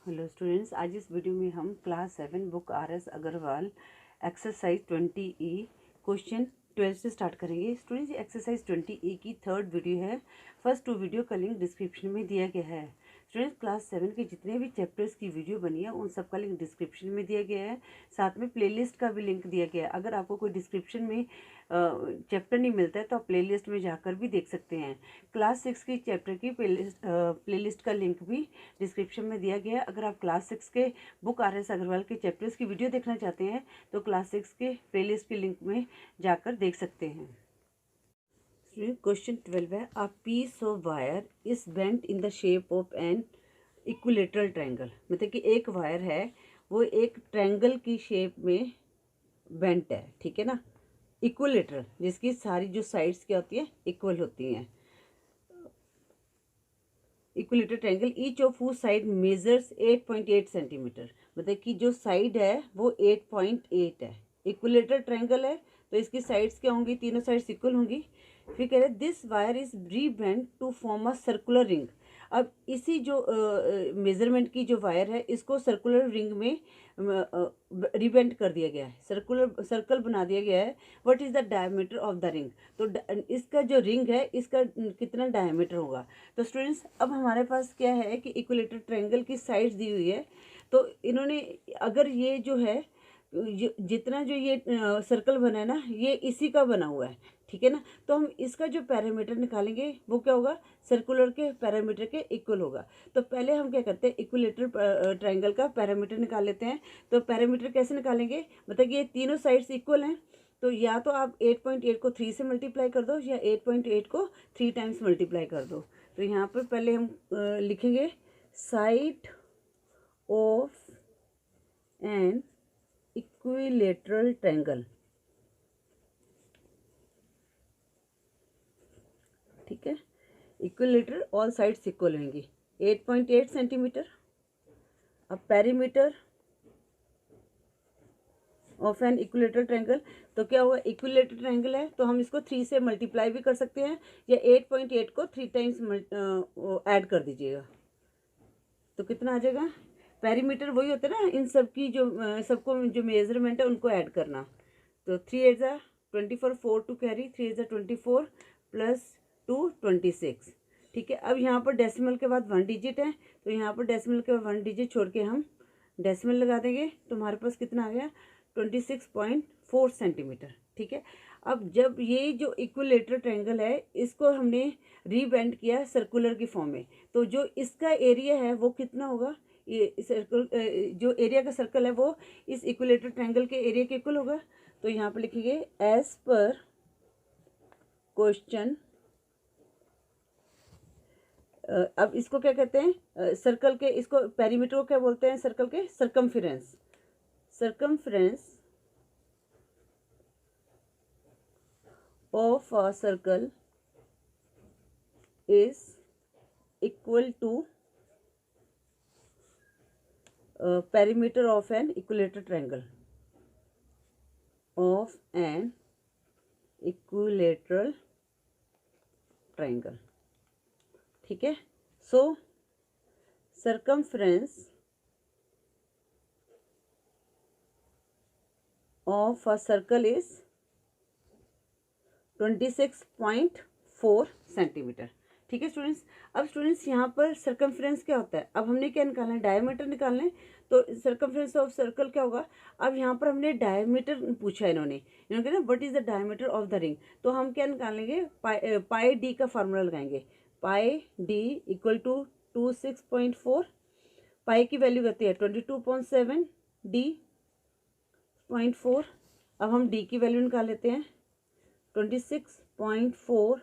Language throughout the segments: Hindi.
हेलो स्टूडेंट्स, आज इस वीडियो में हम class 7 book RS Agarwal exercise 20E question 12 से स्टार्ट करेंगे। स्टूडेंट्स, एक्सरसाइज 20E की थर्ड वीडियो है। फर्स्ट 2 वीडियो का लिंक डिस्क्रिप्शन में दिया गया है। स्टूडेंट्स, क्लास 7 के जितने भी चैप्टर्स की वीडियो बनी है उन सब का लिंक डिस्क्रिप्शन में दिया गया है। साथ में प्लेलिस्ट का भी लिंक दिया गया है। अगर आपको कोई डिस्क्रिप्शन में चैप्टर नहीं मिलता है तो आप प्लेलिस्ट में जाकर भी देख सकते हैं। क्लास 6 की चैप्टर की प्लेलिस्ट का लिंक भी डिस्क्रिप्शन में दिया गया है। अगर आप क्लास 6 के बुक RS अग्रवाल के चैप्टर्स की वीडियो देखना चाहते हैं तो क्लास 6 के प्लेलिस्ट के लिंक में जाकर देख सकते हैं। क्वेश्चन 12 है, a piece of wire is bent in the shape of an equilateral triangle. मतलब कि एक वायर है, वो एक ट्रायंगल की शेप में बेंट है, ठीक है ना। इक्विलेटरल, जिसकी सारी जो साइड्स क्या होती है, इक्वल होती हैं। Equilateral triangle each of whose side measures 8.8 centimetre. मतलब कि जो साइड है वो 8.8 है। इक्विलेटरल ट्रायंगल है तो इसकी साइड्स क्या होंगी, तीनों साइड्स इक्वल होंगी। फिर कह रहे this wire is rebent to form a circular ring. अब इसी जो मेजरमेंट की जो वायर है इसको सर्कुलर रिंग में रिबेंट कर दिया गया है, सर्कल बना दिया गया है। What is the diameter of the ring. तो इसका जो रिंग है इसका कितना डायमीटर होगा। तो स्टूडेंट्स, अब हमारे पास क्या है कि इक्विलेटरल ट्रायंगल की साइड्स दी हुई है। तो इन्होंने अगर ये जो है जितना जो ये सर्कल बना है ना, ये इसी का बना हुआ है, ठीक है ना। तो हम इसका जो पैरामीटर निकालेंगे वो क्या होगा, सर्कुलर के पैरामीटर के इक्वल होगा। तो पहले हम क्या करते हैं, इक्विलेटरल ट्रायंगल का पैरामीटर निकाल लेते हैं। तो पैरामीटर कैसे निकालेंगे, मतलब कि ये तीनों साइड्स इक्वल हैं। तो या तो आप 8.8 को 3 से मल्टीप्लाई कर दो या 8.8 को 3 टाइम्स मल्टीप्लाई कर दो। तो यहाँ पर पहले हम लिखेंगे side of an equilateral triangle, ठीक है। इक्विलेटरल ऑल साइड्स इक्वल होंगी 8.8 सेंटीमीटर। अब perimeter of an equilateral triangle, तो क्या हुआ, इक्विलेटरल ट्रायंगल है तो हम इसको 3 से मल्टीप्लाई भी कर सकते हैं या 8.8 को 3 टाइम्स ऐड कर दीजिएगा। तो कितना आ जाएगा, पेरीमीटर वही होता है ना, इन सब की जो सबको जो मेजरमेंट है उनको ऐड करना। तो 3 8 ज़ा 24, 4 टू कैरी, 3 8 ज़ा 24 प्लस 2 26, ठीक है। अब यहाँ पर डेसिमल के बाद 1 डिजिट है तो यहाँ पर डेसिमल के बाद 1 डिजिट छोड़ के हम डेसिमल लगा देंगे तो हमारे पास कितना आ गया, 26.4 सेंटीमीटर, ठीक है। अब जब ये जो इक्विलेटरल ट्रायंगल है इसको हमने रीबेंड किया सर्कुलर की फॉर्म में, तो जो इसका एरिया है वो कितना होगा, ये सर्कल जो एरिया का सर्कल है वो इस इक्विलेटरल ट्रायंगल के एरिया के इक्वल होगा। तो यहाँ पर लिखेंगे एज पर क्वेश्चन। अब इसको क्या कहते हैं, सर्कल के, इसको पेरीमीटर को क्या बोलते हैं, सर्कल के circumference. Circumference of a circle is equal to perimeter of an equilateral triangle, of an equilateral triangle, ठीक है। सो circumference of a circle is 26.4 centimetre, ठीक है स्टूडेंट्स। अब स्टूडेंट्स यहाँ पर सर्कमफ्रेंस क्या होता है, अब हमने क्या निकालना है, डायमीटर निकालना है। तो सर्कमफ्रेंस ऑफ सर्कल क्या होगा, अब यहाँ पर हमने डायमीटर पूछा है इन्होंने कहना what is the diameter of the ring. तो हम क्या निकालेंगे, पाई डी का फार्मूला लगाएंगे। पाई डी इक्वल टू 26.4, पाई की वैल्यू करती है 22.7 डी पॉइंट 4। अब हम डी की वैल्यू निकाल लेते हैं, 26.4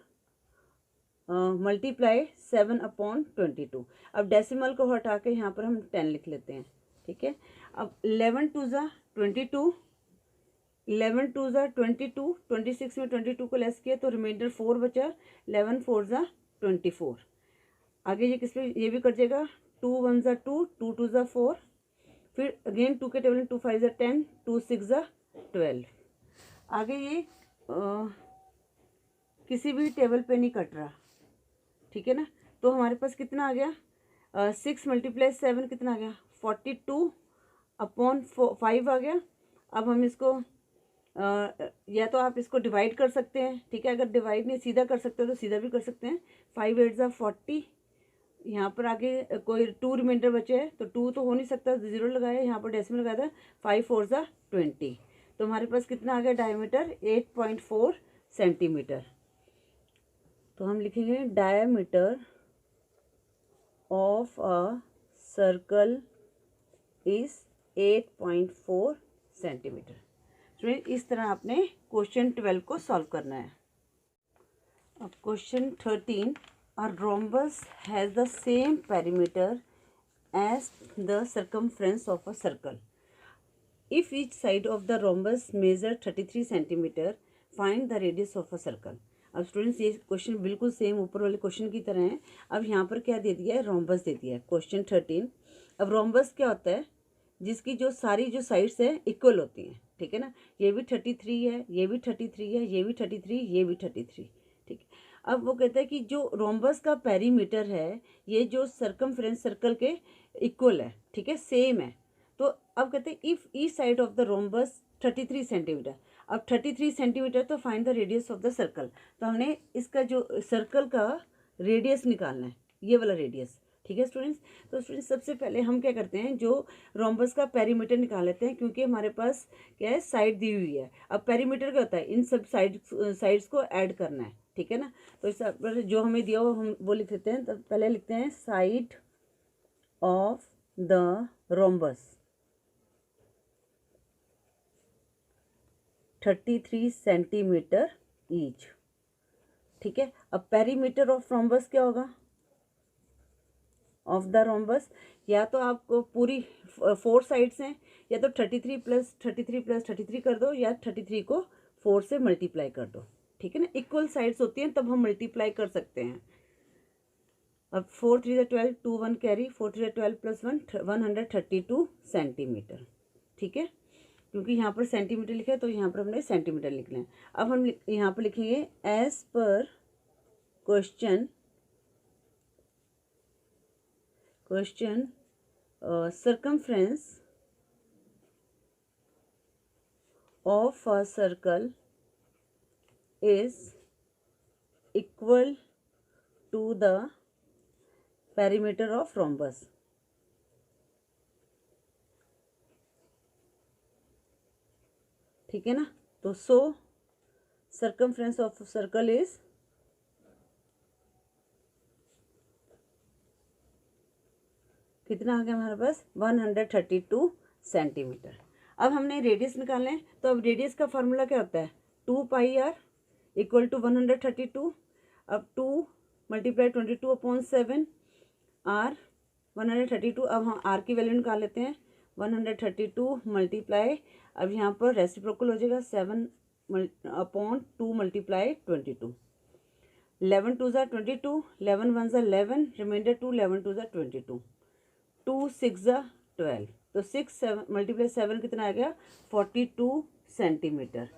मल्टीप्लाई 7/22। अब डेसिमल को हटा के यहाँ पर हम 10 लिख लेते हैं, ठीक है। अब 11 2 ज़ा 22, 11 2 ज़ा 22, 26 में 22 को लेस किया तो रिमाइंडर 4 बचा, 11 4 ज़ा 24। आगे ये किस पे, ये भी कट जाएगा, 2 1 ज़ा 2, 2 2 ज़ा 4, फिर अगेन 2 के टेबल में 2 5 ज़ा 10, 2 6 ज़ा 12। आगे ये किसी भी टेबल पे नहीं कट रहा, ठीक है ना। तो हमारे पास कितना आ गया, 6 × 7 कितना आ गया, 42/5 आ गया। अब हम इसको या तो आप इसको डिवाइड कर सकते हैं, ठीक है। अगर डिवाइड नहीं सीधा कर सकते हो तो सीधा भी कर सकते हैं। 5 8 ज़ा 40, यहाँ पर आगे कोई 2 रिमाइंडर बचे हैं तो 2 तो हो नहीं सकता, 0 लगाया, यहाँ पर डेसिमल लगाया था। 5 4 ज़ा 20, तो हमारे पास कितना आ गया डायमीटर 8.4 सेंटीमीटर। तो हम लिखेंगे diameter of a circle is 8.4 centimetre. तो इस तरह आपने क्वेश्चन 12 को सॉल्व करना है। अब question 13, a rhombus has the same perimeter as the circumference of a circle. If each side of the rhombus measure 33 centimetre, find the radius of a circle. अब स्टूडेंट्स ये क्वेश्चन बिल्कुल सेम ऊपर वाले क्वेश्चन की तरह है। अब यहाँ पर क्या दे दिया है, रोम्बस दे दिया है। क्वेश्चन 13, अब रोम्बस क्या होता है, जिसकी जो सारी जो साइड्स है इक्वल होती हैं, ठीक है ना। ये भी 33 है, ये भी 33 है, ये भी 33, ये भी 33, ठीक है। अब वो कहता है कि जो रोम्बस का पेरीमीटर है ये जो सर्कमफ्रेंस सर्कल के इक्वल है, ठीक है, सेम है। तो अब कहते हैं if each side of the rhombus 33 centimetre. अब 33 सेंटीमीटर तो find the radius of the circle. तो हमने इसका जो सर्कल का रेडियस निकालना है, ये वाला रेडियस, ठीक है स्टूडेंट्स। तो स्टूडेंट्स सबसे पहले हम क्या करते हैं, जो रोम्बस का पेरीमीटर निकाल लेते हैं, क्योंकि हमारे पास क्या है, साइड दी हुई है। अब पेरीमीटर क्या होता है, इन सब साइड्स को ऐड करना है, ठीक है ना। तो इस पर जो हमें दिया हम वो लिख देते हैं। तो पहले लिखते हैं side of the rhombus 33 centimetre each, ठीक है। अब पेरीमीटर ऑफ रोम्बस क्या होगा, ऑफ द रोम्बस, या तो आपको पूरी 4 साइड्स हैं, या तो 33 + 33 + 33 कर दो, या 33 को 4 से मल्टीप्लाई कर दो, ठीक है ना। इक्वल साइड्स होती हैं तब हम मल्टीप्लाई कर सकते हैं। अब 4 3 12, 2 1 कैरी, 4 3 12 + 1 132 सेंटीमीटर, ठीक है। क्योंकि यहाँ पर सेंटीमीटर लिखा है तो यहाँ पर हमने सेंटीमीटर लिखना है। अब हम यहाँ पर लिखेंगे एज पर question circumference of a circle is equal to the perimeter of rhombus, ठीक है ना। तो so circumference of circle is कितना आ गया हमारे पास 132 सेंटीमीटर। अब हमने रेडियस निकालना है, तो अब रेडियस का फार्मूला क्या होता है, 2πr = 132। अब 2 × 22/7 r 132। अब हम r की वैल्यू निकाल लेते हैं, 132 × अब यहाँ पर रेसिप्रोकल हो जाएगा 7/2 × 22। 11 2 ज़ा 22, 11 1 ज़ा 11, रिमाइंडर 2, 11 2 ज़ा 22, 2 6 ज़ा 12। तो 6 7 × 7 कितना आ गया, 42 सेंटीमीटर,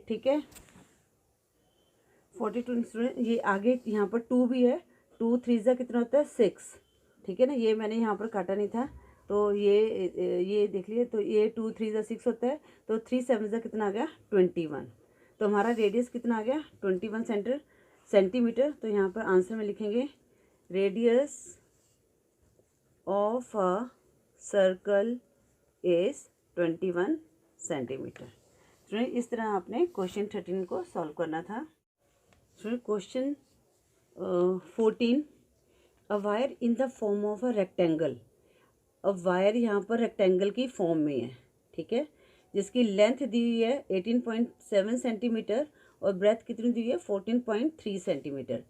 ठीक है। 42 ये आगे यहाँ पर 2 भी है, 2 3 ज़ा कितना होता है 6, ठीक है ना। ये मैंने यहाँ पर काटा नहीं था, तो ये देख लिए, तो ये 2 3 ज़ा 6 होता है, तो 3 7 ज़ा कितना आ गया 21। तो हमारा रेडियस कितना आ गया 21 सेंटीमीटर। तो यहाँ पर आंसर में लिखेंगे radius of a circle is 21 centimetre. तो इस तरह आपने क्वेश्चन 13 को सॉल्व करना था। Question 14, a wire in the form of a rectangle. अब वायर यहाँ पर रेक्टेंगल की फॉर्म में है, ठीक है, जिसकी लेंथ दी हुई है 18.7 सेंटीमीटर और ब्रेथ कितनी दी हुई है 14.3 सेंटीमीटर।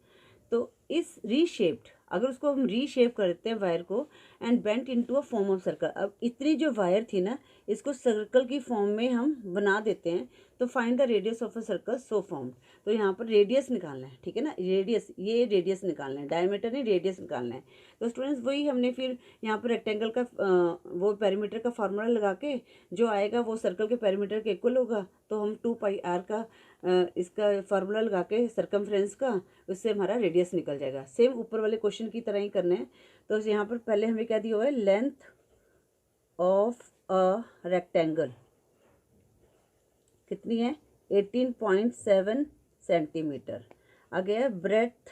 तो इस रीशेप्ड, अगर उसको हम रीशेप करते हैं वायर को, and bent into a form of circle. अब इतनी जो वायर थी ना, इसको सर्कल की फॉर्म में हम बना देते हैं। तो find the radius of a circle so formed. तो यहाँ पर रेडियस निकालना है, ठीक है ना, रेडियस, ये रेडियस निकालना है, डायमीटर नहीं रेडियस निकालना है। तो स्टूडेंट्स वही हमने फिर यहाँ पर रेक्टेंगल का वो पेरीमीटर का फार्मूला लगा के जो आएगा वो सर्कल के पेरीमीटर के इक्वल होगा। तो हम 2πr का इसका फार्मूला लगा के सर्कमफ्रेंस का, उससे हमारा रेडियस निकल जाएगा। सेम ऊपर वाले क्वेश्चन की तरह ही करना है। तो यहाँ पर पहले हमें क्या दिया हुआ है, लेंथ ऑफ अ रेक्टेंगल कितनी है 18.7 सेंटीमीटर। आगे है ब्रेथ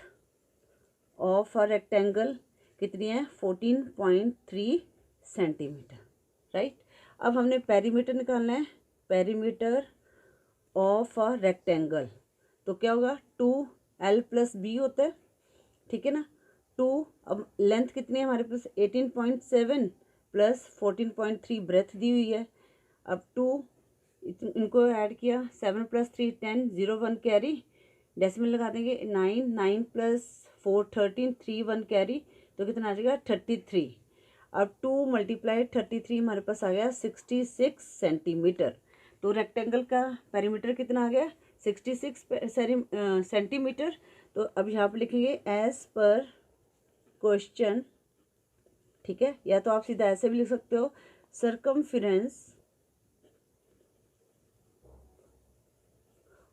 ऑफ अ रेक्टेंगल कितनी है 14.3 सेंटीमीटर, राइट। अब हमने पेरीमीटर निकालना है, पेरीमीटर ऑफ अ रेक्टेंगल, तो क्या होगा 2l+b होता है, ठीक है ना। 2, अब लेंथ कितनी है हमारे पास 18.7 प्लस 14.3 ब्रेथ दी हुई है। अब 2 इनको ऐड किया, 7 + 3 10, 0 1 कैरी, डेसिमल लगा देंगे, 9 9 + 4 13, 3 1 कैरी, तो कितना आ जाएगा 33। अब 2 × 33 हमारे पास आ गया 66 सेंटीमीटर। तो रेक्टेंगल का पेरीमीटर कितना आ गया 66 सेंटीमीटर। तो अब यहाँ पर लिखेंगे एज पर क्वेश्चन, ठीक है, या तो आप सीधा ऐसे भी लिख सकते हो, circumference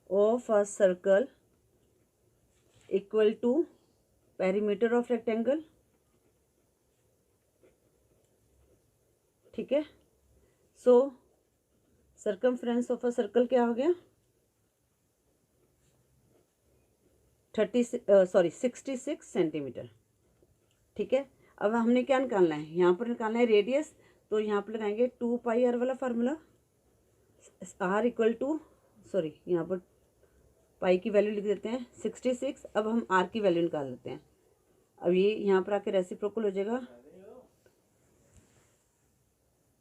of a circle equal to perimeter of rectangle, ठीक है। So circumference of a circle क्या हो गया 66 सेंटीमीटर, ठीक है। अब हमने क्या निकालना है, यहाँ पर निकालना है रेडियस, तो यहाँ पर लगाएंगे 2πr वाला formula, r equal to, sorry यहाँ पर पाई की वैल्यू लिख देते हैं 66। अब हम r की वैल्यू निकाल लेते हैं। अब ये यहाँ पर आके रेसिप्रोकल हो जाएगा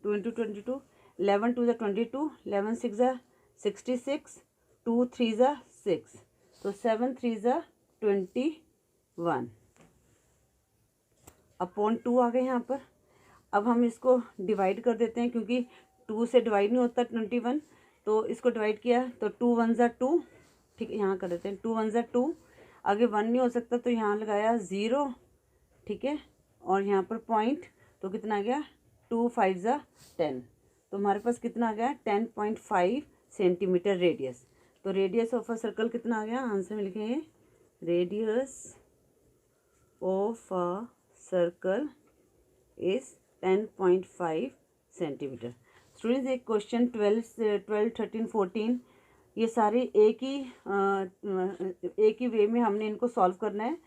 2 × 22, 11 2 = 22, 11 6 = 66, 2 3 = 6, तो 7 3 = 21 अपॉन 2 आ गए यहाँ पर। अब हम इसको डिवाइड कर देते हैं, क्योंकि 2 से डिवाइड नहीं होता 21, तो इसको डिवाइड किया तो 2 1 = 2, ठीक है, यहाँ कर देते हैं 2 1 = 2, आगे 1 नहीं हो सकता तो यहाँ लगाया 0, ठीक है, और यहाँ पर पॉइंट, तो कितना आ गया 2 5 = 10, तो हमारे पास कितना आ गया 10.5 सेंटीमीटर रेडियस। तो रेडियस ऑफ अ सर्कल कितना आ गया, आंसर में लिखेंगे radius of a circle is 10.5 centimetre. Students एक क्वेश्चन 12 13 14 ये सारे एक ही वे में हमने इनको सॉल्व करना है।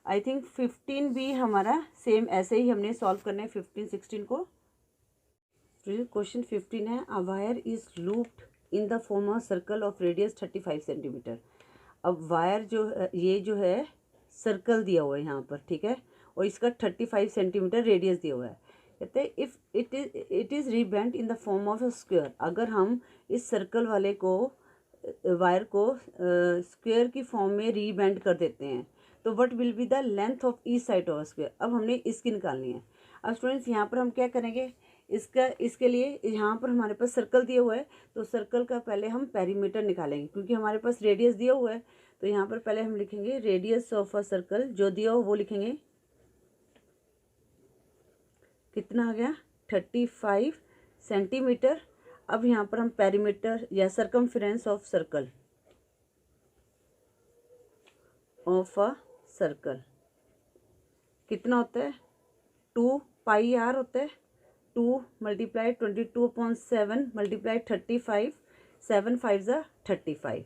आई थिंक 15 भी हमारा सेम ऐसे ही हमने सॉल्व करना है 15 16 को। क्वेश्चन 15 है, a wire is looped in the form of circle of radius 35 centimetre. अब वायर ये जो है सर्कल दिया हुआ है यहाँ पर, ठीक है, और इसका 35 सेंटीमीटर रेडियस दिया हुआ है। कहते हैं if it is rebent in the form of a square, अगर हम इस सर्कल वाले को वायर को स्क्वायर की फॉर्म में रीबेंड कर देते हैं, तो what will be the length of each side of square. अब हमने इसकी निकालनी है। अब स्टूडेंट्स यहाँ पर हम क्या करेंगे, इसके लिए यहाँ पर हमारे पास सर्कल दिया हुआ है, तो सर्कल का पहले हम पेरीमीटर निकालेंगे, क्योंकि हमारे पास रेडियस दिया हुआ है। तो यहाँ पर पहले हम लिखेंगे रेडियस ऑफ अ सर्कल, जो दिया हो वो लिखेंगे, कितना आ गया 35 सेंटीमीटर। अब यहाँ पर हम पेरीमीटर या circumference of circle of a circle कितना होता है 2πr होता है, 2 × 22/7 × 35, 7 5 = 35।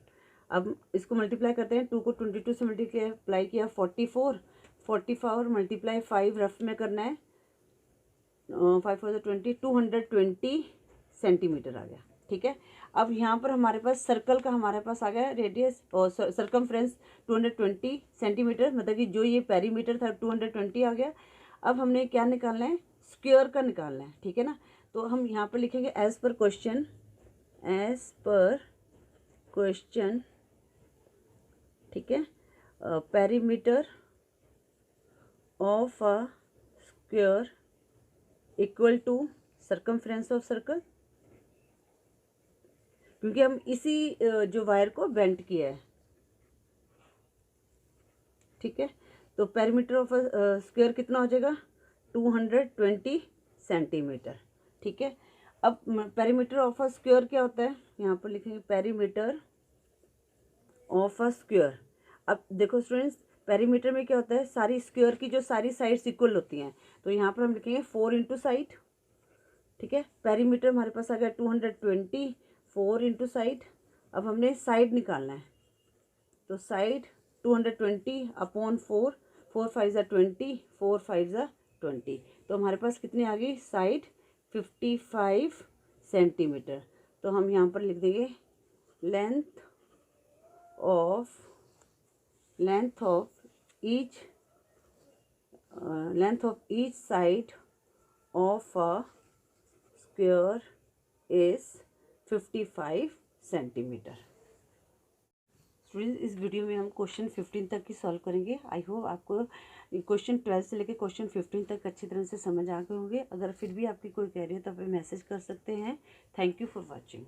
अब इसको मल्टीप्लाई करते हैं, 2 को 22 से मल्टीप्लाई किया 44 × 5 रफ में करना है, 5 4 = 20, 220 सेंटीमीटर आ गया, ठीक है। अब यहाँ पर हमारे पास सर्कल का हमारे पास आ गया रेडियस और सर्कमफ्रेंस 220 सेंटीमीटर, मतलब कि जो ये पेरीमीटर था 220 आ गया। अब हमने क्या निकालना है, स्क्वायर का निकालना है, ठीक है ना। तो हम यहाँ पर लिखेंगे एज पर क्वेश्चन, ठीक है, perimeter of a square equal to circumference of circle, क्योंकि हम इसी जो वायर को बेंड किया है, ठीक है। तो पेरीमीटर ऑफ स्क्वायर कितना हो जाएगा 220 सेंटीमीटर, ठीक है। अब पेरीमीटर ऑफ अ स्क्वायर क्या होता है, यहाँ पर लिखेंगे पेरीमीटर ऑफ अ स्क्वायर। अब देखो स्टूडेंट्स, पेरीमीटर में क्या होता है, सारी स्क्वायर की जो सारी साइड्स इक्वल होती हैं, तो यहाँ पर हम लिखेंगे 4 × साइड, ठीक है। पेरीमीटर हमारे पास आ गया 220, 4 इंटू साइड। अब हमने साइड निकालना है, तो साइड 220 अपॉन 4, 4 5 ज़ा 20, 4 5 ज़ा 20, तो हमारे पास कितनी आ गई साइड 55 सेंटीमीटर। तो हम यहाँ पर लिख देंगे length of each side of a square is 55 centimetre. Students, इस वीडियो में हम क्वेश्चन 15 तक की सॉल्व करेंगे। आई होप आपको क्वेश्चन 12 से लेकर क्वेश्चन 15 तक अच्छी तरह से समझ आ गए होंगे। अगर फिर भी आपकी कोई क्वेरी हो तो आप मैसेज कर सकते हैं। Thank you for watching.